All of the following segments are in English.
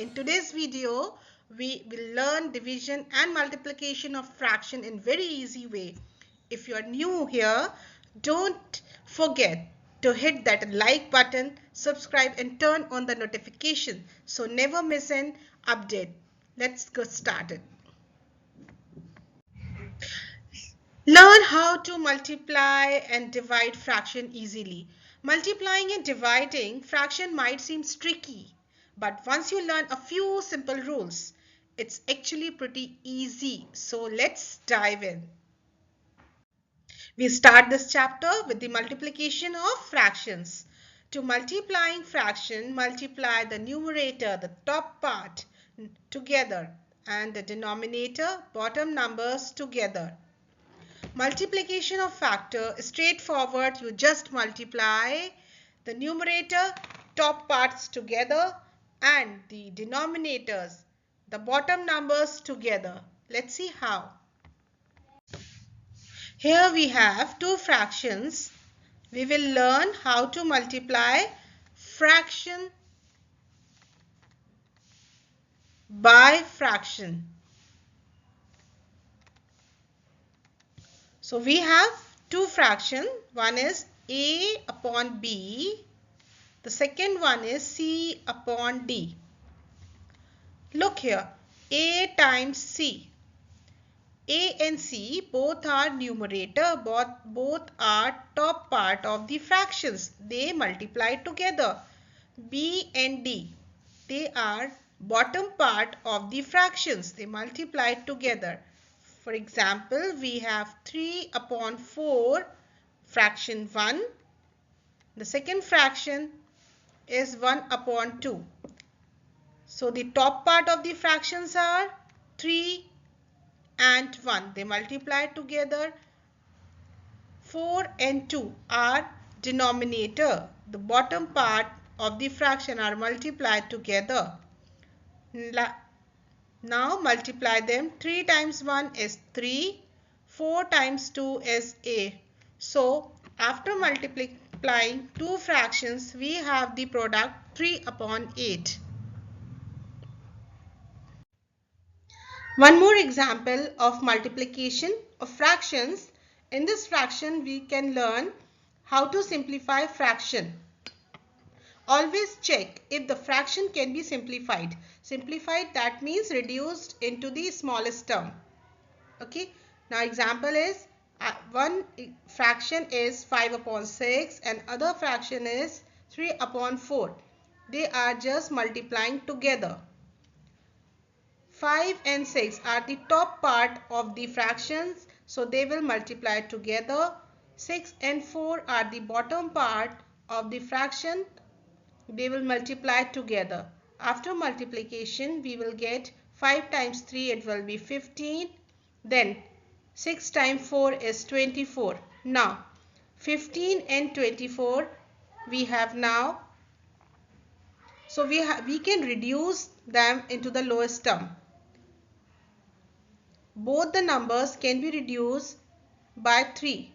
In today's video, we will learn division and multiplication of fraction in very easy way. If you are new here, don't forget to hit that like button, subscribe and turn on the notification so never miss an update. Let's get started. Learn how to multiply and divide fraction easily. Multiplying and dividing fraction might seem tricky, but once you learn a few simple rules, it's actually pretty easy. So let's dive in. We start this chapter with the multiplication of fractions. To multiplying fraction, multiply the numerator, the top part, together and the denominator, bottom numbers together. Multiplication of factor is straightforward. You just multiply the numerator, top parts together and the denominators, the bottom numbers together. Let's see how. Here we have two fractions. We will learn how to multiply fraction by fraction. So we have two fractions. One is A upon B. The second one is C upon D. Look here. A times C. A and C both are numerator, both are top part of the fractions. They multiply together. B and D, they are bottom part of the fractions. They multiply together. For example, we have 3 upon 4, fraction 1. The second fraction is 1 upon 2. So the top part of the fractions are 3 and 1. They multiply together. 4 and 2 are denominator. The bottom part of the fraction are multiplied together. Now multiply them. 3 times 1 is 3. 4 times 2 is 8. So after multiplying two fractions, we have the product 3 upon 8. One more example of multiplication of fractions. In this fraction, we can learn how to simplify fraction. Always check if the fraction can be simplified. Simplified, that means reduced into the smallest term. Okay. Now example is one fraction is 5 upon 6 and other fraction is 3 upon 4. They are just multiplying together. 5 and 6 are the top part of the fractions, so they will multiply together. 6 and 4 are the bottom part of the fraction. They will multiply together. After multiplication, we will get 5 times 3, it will be 15. Then 6 times 4 is 24. Now 15 and 24 we have now. So we can reduce them into the lowest term. Both the numbers can be reduced by 3.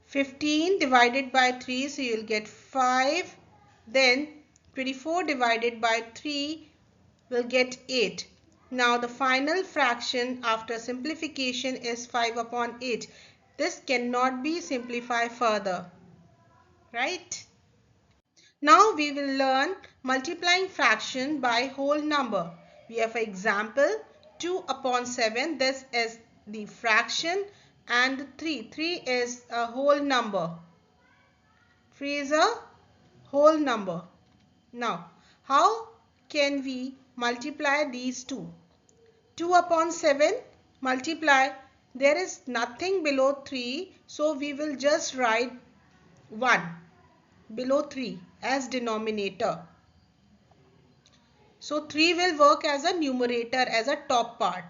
15 divided by 3, so you will get 5. Then 24 divided by 3 will get 8. Now the final fraction after simplification is 5 upon 8. This cannot be simplified further, right? Now we will learn multiplying fraction by whole number. We have an example 2 upon 7. This is the fraction and 3. 3 is a whole number. 3 is a whole number. Now how can we multiply these two? 2 upon 7 multiply. There is nothing below 3. So we will just write 1 below 3 as denominator. So 3 will work as a numerator, as a top part.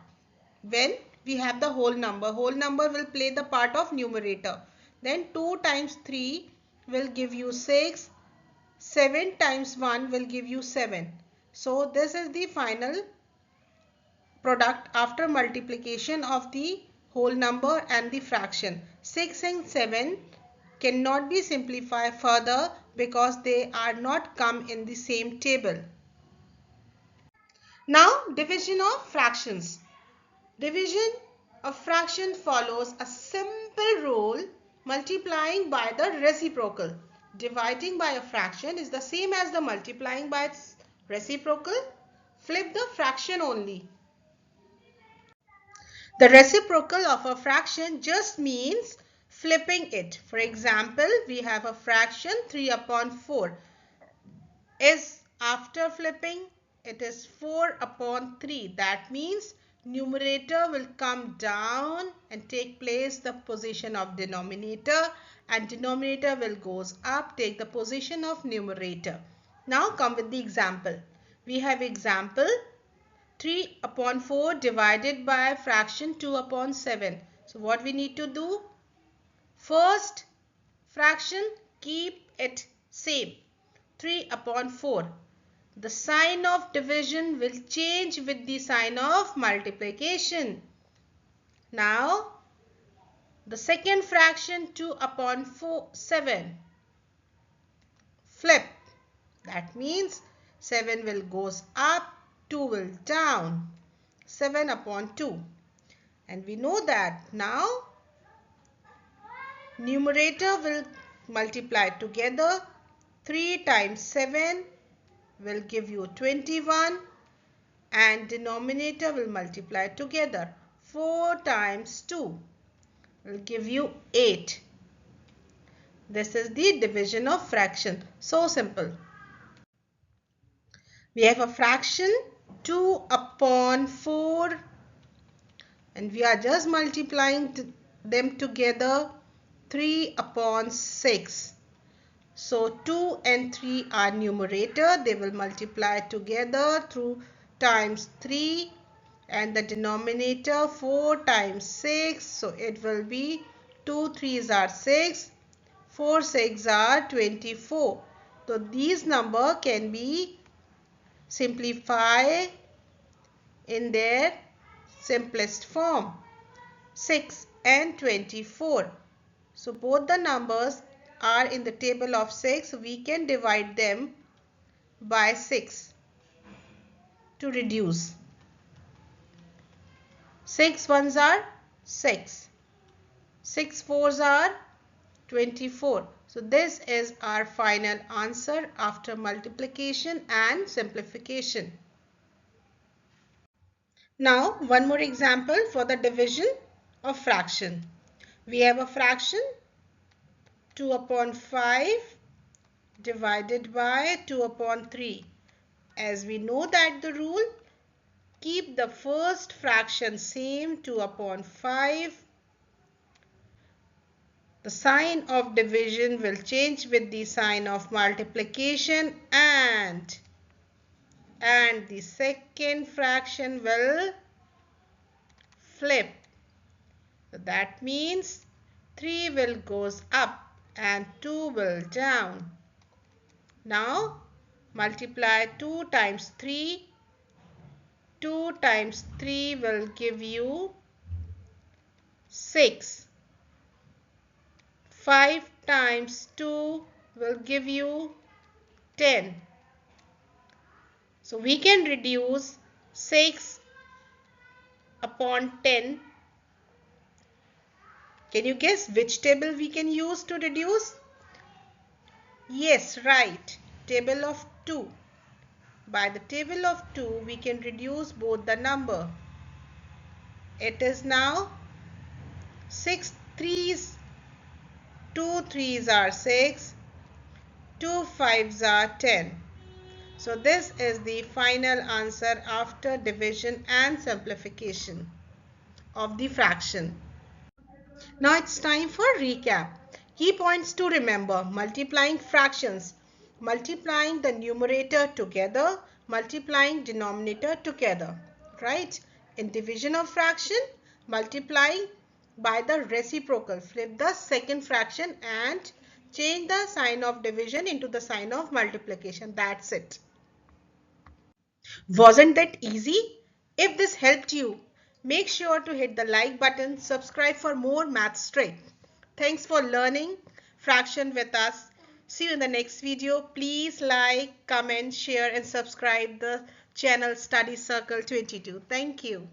When we have the whole number will play the part of numerator. Then 2 times 3 will give you 6. 7 times 1 will give you 7. So this is the final product after multiplication of the whole number and the fraction. 6 and 7 cannot be simplified further because they are not come in the same table. Now, division of fractions. Division of fraction follows a simple rule, multiplying by the reciprocal. Dividing by a fraction is the same as the multiplying by its reciprocal. Flip the fraction only. The reciprocal of a fraction just means flipping it. For example, we have a fraction 3 upon 4. Is after flipping, it is 4 upon 3. That means numerator will come down and take place the position of denominator, and denominator will goes up, take the position of numerator. Now come with the example. We have example 3 upon 4 divided by fraction 2 upon 7. So what we need to do? First fraction, keep it same. 3 upon 4. The sign of division will change with the sign of multiplication. Now, the second fraction 2 upon 7. Flip. That means 7 will goes up, 2 will down. 7 upon 2. And we know that now numerator will multiply together. 3 times 7 will give you 21, and denominator will multiply together. 4 times 2 will give you 8. This is the division of fraction. So simple. We have a fraction 2 upon 4, and we are just multiplying them together. 3 upon 6. So 2 and 3 are numerator. They will multiply together through times 3, and the denominator 4 times 6. So it will be 2 3s are 6, 4 6 are 24. So these number can be simplified in their simplest form, 6 and 24. So both the numbers are in the table of 6. We can divide them by 6 to reduce. 6 ones are 6. 6 fours are 24. So this is our final answer after multiplication and simplification. Now one more example for the division of fraction. We have a fraction 2 upon 5 divided by 2 upon 3. As we know that the rule, keep the first fraction same, 2 upon 5. The sign of division will change with the sign of multiplication, and the second fraction will flip. So that means 3 will goes up and 2 will down. Now multiply 2 times 3. 2 times 3 will give you 6. 5 times 2 will give you 10. So we can reduce 6 upon 10. Can you guess which table we can use to reduce? Yes, right. Table of 2. By the table of 2, we can reduce both the number. It is now 6 threes. 2 threes are 6. 2 fives are 10. So this is the final answer after division and simplification of the fraction. Now it's time for recap. Key points to remember: multiplying fractions, multiplying the numerator together, multiplying denominator together, right? In division of fraction, multiplying by the reciprocal. Flip the second fraction and change the sign of division into the sign of multiplication. That's it. Wasn't that easy? If this helped you, make sure to hit the like button, subscribe for more maths tricks. Thanks for learning fraction with us. See you in the next video. Please like, comment, share and subscribe the channel Study Circle 22. Thank you.